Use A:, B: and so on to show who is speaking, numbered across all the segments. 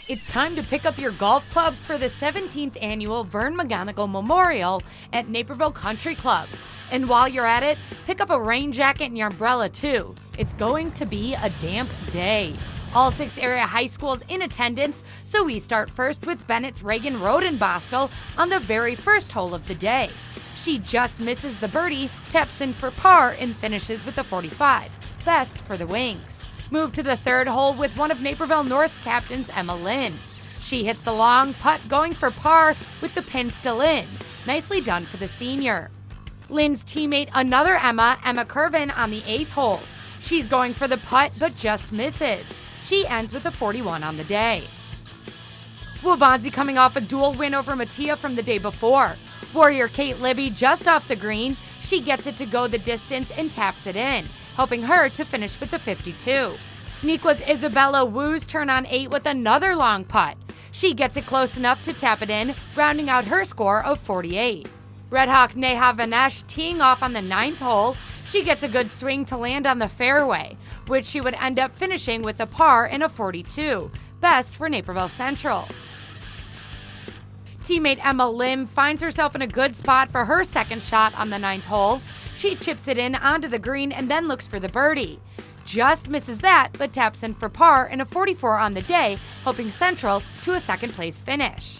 A: It's time to pick up your golf clubs for the 17th annual Vern McGonagle Memorial at Naperville Country Club. And while you're at it, pick up a rain jacket and your umbrella too. It's going to be a damp day. All 6 area high schools in attendance, so we start first with Benet's Reagan Rodenbostel on the very first hole of the day. She just misses the birdie, taps in for par, and finishes with a 45. Best for the Wings. Move to the third hole with one of Naperville North's captains, Emma Lin. She hits the long putt going for par with the pin still in. Nicely done for the senior. Lin's teammate, another Emma Kirvan, on the 8th hole. She's going for the putt but just misses. She ends with a 41 on the day. Waubonsie coming off a dual win over Metea from the day before. Warrior Kate Libby just off the green. She gets it to go the distance and taps it in, helping her to finish with the 52. Niqua's Isabella Wu's turn on 8 with another long putt. She gets it close enough to tap it in, rounding out her score of 48. Red Hawk Neha Vanesh teeing off on the 9th hole. She gets a good swing to land on the fairway, which she would end up finishing with a par and a 42. Best for Naperville Central. Teammate Emma Lin finds herself in a good spot for her second shot on the 9th hole. She chips it in onto the green and then looks for the birdie. Just misses that, but taps in for par and a 44 on the day, helping Central to a second place finish.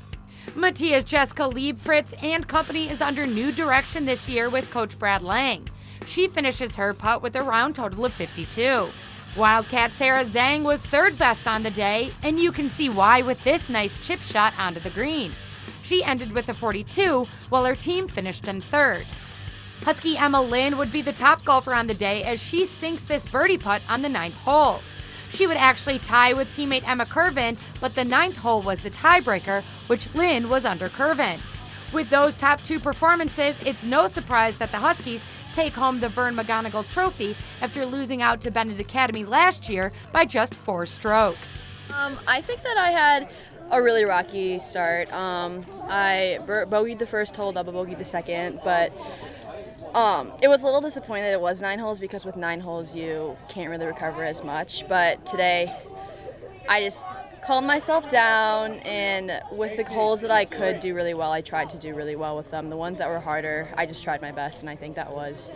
A: Metea's Jessica Liebfritz and company is under new direction this year with Coach Brad Lang. She finishes her putt with a round total of 52. Wildcat Sarah Zhang was third best on the day, and you can see why with this nice chip shot onto the green. She ended with a 42, while her team finished in third. Husky Emma Lin would be the top golfer on the day as she sinks this birdie putt on the 9th hole. She would actually tie with teammate Emma Kirvan, but the 9th hole was the tiebreaker, which Lin was under Kirvan. With those top 2 performances, it's no surprise that the Huskies take home the Vern McGonagle Trophy after losing out to Benet Academy last year by just 4 strokes.
B: I think that I had a really rocky start. I bogeyed the first hole, double bogeyed the second, but it was a little disappointing that it was 9 holes because with 9 holes you can't really recover as much. But today I just calmed myself down, and with the holes that I could do really well, I tried to do really well with them. The ones that were harder, I just tried my best, and I think that was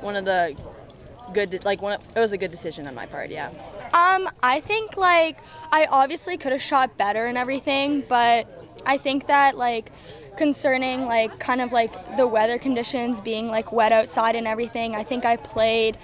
B: one of the good, it was a good decision on my part, yeah.
C: I think I obviously could have shot better and everything, but I think that concerning the weather conditions being wet outside and everything, I think I played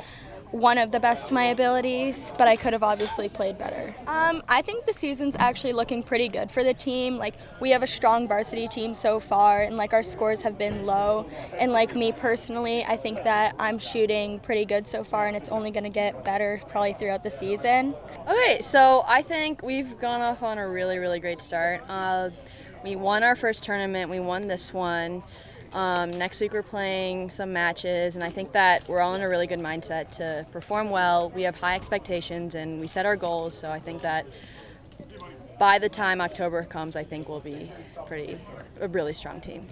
C: one of the best to my abilities, but I could have obviously played better. I think the season's actually looking pretty good for the team. We have a strong varsity team so far, and our scores have been low. And me personally, I think that I'm shooting pretty good so far, and it's only going to get better probably throughout the season.
B: Okay, so I think we've gone off on a really, really great start. We won our first tournament. We won this one. Next week we're playing some matches, and I think that we're all in a really good mindset to perform well. We have high expectations, and we set our goals, so I think that by the time October comes, I think we'll be a really strong team.